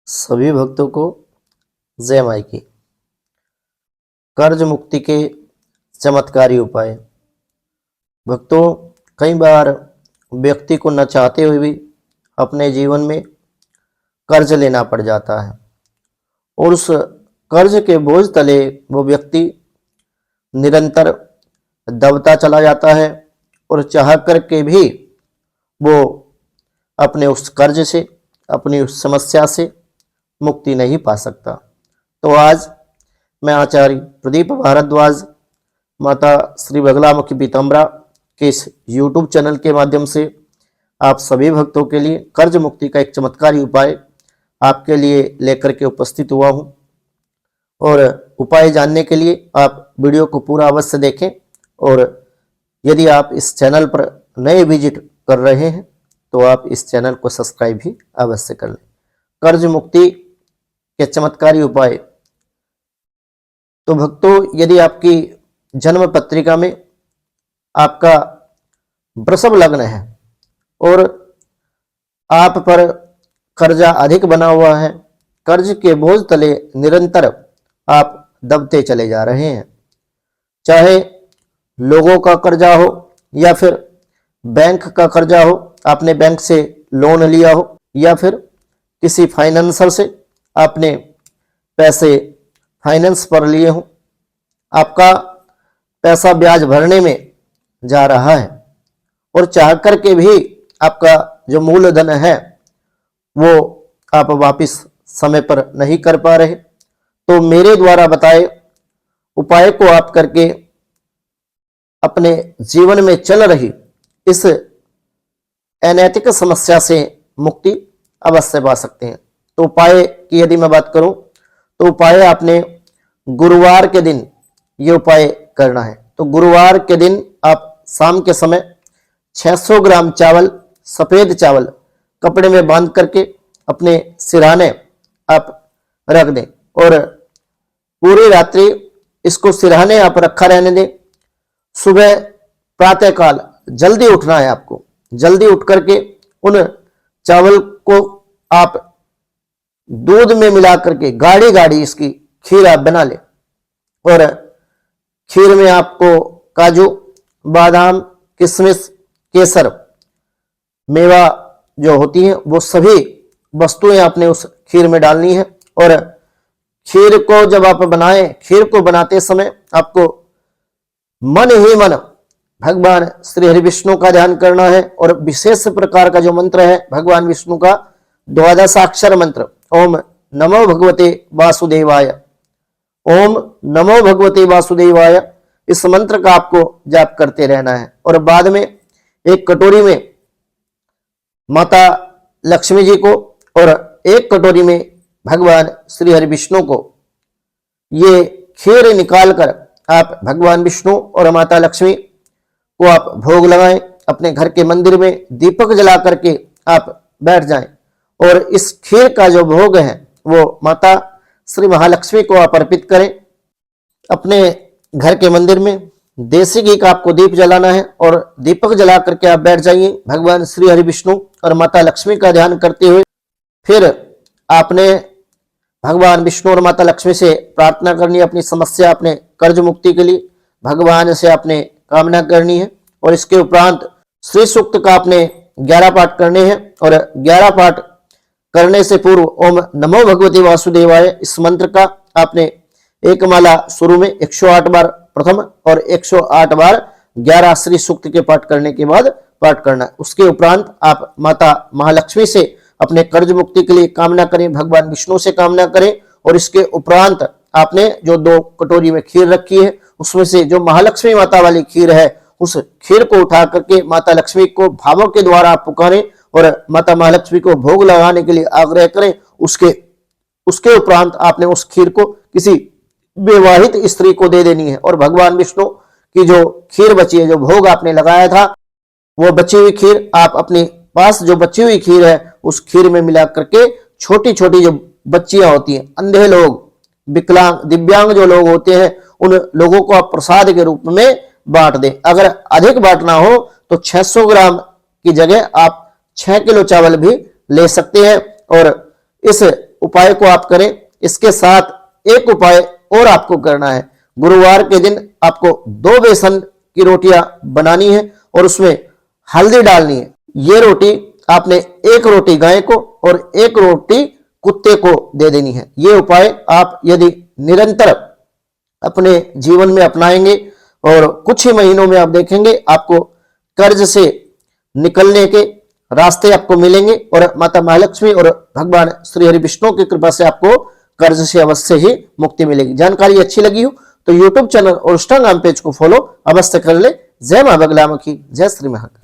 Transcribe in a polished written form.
सभी भक्तों को जय माई की। कर्ज मुक्ति के चमत्कारी उपाय। भक्तों, कई बार व्यक्ति को न चाहते हुए भी अपने जीवन में कर्ज लेना पड़ जाता है और उस कर्ज के बोझ तले वो व्यक्ति निरंतर दबता चला जाता है और चाह करके भी वो अपने उस कर्ज से, अपनी उस समस्या से मुक्ति नहीं पा सकता। तो आज मैं आचार्य प्रदीप भारद्वाज माता श्री बगलामुखी पीताम्बरा के इस YouTube चैनल के माध्यम से आप सभी भक्तों के लिए कर्ज मुक्ति का एक चमत्कारी उपाय आपके लिए लेकर के उपस्थित हुआ हूँ। और उपाय जानने के लिए आप वीडियो को पूरा अवश्य देखें और यदि आप इस चैनल पर नए विजिट कर रहे हैं तो आप इस चैनल को सब्सक्राइब भी अवश्य कर लें। कर्ज मुक्ति के चमत्कारी उपाय। तो भक्तों, यदि आपकी जन्म पत्रिका में आपका वृषभ लग्न है और आप पर कर्जा अधिक बना हुआ है, कर्ज के बोझ तले निरंतर आप दबते चले जा रहे हैं, चाहे लोगों का कर्जा हो या फिर बैंक का कर्जा हो, आपने बैंक से लोन लिया हो या फिर किसी फाइनेंसर से आपने पैसे फाइनेंस पर लिए हो, आपका पैसा ब्याज भरने में जा रहा है और चाह करके भी आपका जो मूलधन है वो आप वापस समय पर नहीं कर पा रहे, तो मेरे द्वारा बताए उपाय को आप करके अपने जीवन में चल रही इस अनैतिक समस्या से मुक्ति अवश्य पा सकते हैं। तो उपाय की यदि मैं बात करूं तो उपाय आपने गुरुवार के दिन ये उपाय करना है। तो गुरुवार के दिन आप शाम के समय 600 ग्राम चावल, सफेद चावल कपड़े में बांध करके अपने सिरहाने आप रख दें और पूरी रात्रि इसको सिरहाने आप रखा रहने दें। सुबह प्रातःकाल जल्दी उठना है आपको, जल्दी उठ करके उन चावल को आप दूध में मिला करके गाढ़ी गाढ़ी इसकी खीर आप बना लें और खीर में आपको काजू, बादाम, किशमिश, केसर, मेवा जो होती है वो सभी वस्तुएं आपने उस खीर में डालनी है। और खीर को जब आप बनाएं, खीर को बनाते समय आपको मन ही मन भगवान श्री हरि विष्णु का ध्यान करना है और विशेष प्रकार का जो मंत्र है भगवान विष्णु का 12 अक्षर मंत्र, ओम नमो भगवते वासुदेवाय, ओम नमो भगवते वासुदेवाय, इस मंत्र का आपको जाप करते रहना है। और बाद में एक कटोरी में माता लक्ष्मी जी को और एक कटोरी में भगवान श्री हरि विष्णु को ये खीर निकाल कर आप भगवान विष्णु और माता लक्ष्मी को आप भोग लगाएं। अपने घर के मंदिर में दीपक जला करके आप बैठ जाएं और इस खीर का जो भोग है वो माता श्री महालक्ष्मी को आप अर्पित करें। अपने घर के मंदिर में देसी घी का आपको दीप जलाना है और दीपक जला करके आप बैठ जाइए भगवान श्री हरि विष्णु और माता लक्ष्मी का ध्यान करते हुए। फिर आपने भगवान विष्णु और माता लक्ष्मी से प्रार्थना करनी है, अपनी समस्या, अपने कर्ज मुक्ति के लिए भगवान से आपने कामना करनी है। और इसके उपरांत श्री सूक्त का आपने 11 पाठ करने हैं और 11 पाठ करने से पूर्व ओम नमो भगवते वासुदेवाय इस मंत्र का आपने एक माला शुरू में 108 बार प्रथम और 108 बार 11 श्री सूक्त के पाठ करने के बाद पाठ करना है। उसके उपरांत आप माता महालक्ष्मी से अपने कर्ज मुक्ति के लिए कामना करें, भगवान विष्णु से कामना करें। और इसके उपरांत आपने जो 2 कटोरी में खीर रखी है उसमें से जो महालक्ष्मी माता वाली खीर है उस खीर को उठा करके माता लक्ष्मी को भावों के द्वारा आप पुकारें और माता महालक्ष्मी को भोग लगाने के लिए आग्रह करें। उसके उपरांत आपने उस खीर को किसी विवाहित स्त्री को दे देनी है और भगवान विष्णु की जो खीर बची है, जो भोग आपने लगाया था, वो बची हुई खीर आप अपने पास जो बची हुई खीर है उस खीर में मिला करके छोटी छोटी जो बच्चियां होती हैं, अंधे लोग, विकलांग, दिव्यांग जो लोग होते हैं, उन लोगों को आप प्रसाद के रूप में बांट दें। अगर अधिक बांटना हो तो 600 ग्राम की जगह आप 6 किलो चावल भी ले सकते हैं और इस उपाय को आप करें। इसके साथ एक उपाय और आपको करना है, गुरुवार के दिन आपको 2 बेसन की रोटियां बनानी है और उसमें हल्दी डालनी है। ये रोटी आपने एक रोटी गाय को और एक रोटी कुत्ते को दे देनी है। ये उपाय आप यदि निरंतर अपने जीवन में अपनाएंगे और कुछ ही महीनों में आप देखेंगे आपको कर्ज से निकलने के रास्ते आपको मिलेंगे और माता महालक्ष्मी और भगवान श्री हरि विष्णु की कृपा से आपको कर्ज से अवश्य ही मुक्ति मिलेगी। जानकारी अच्छी लगी हो तो यूट्यूब चैनल और इंस्टाग्राम पेज को फॉलो अवश्य कर ले। जय मां बगलामुखी, जय श्री महाकाल।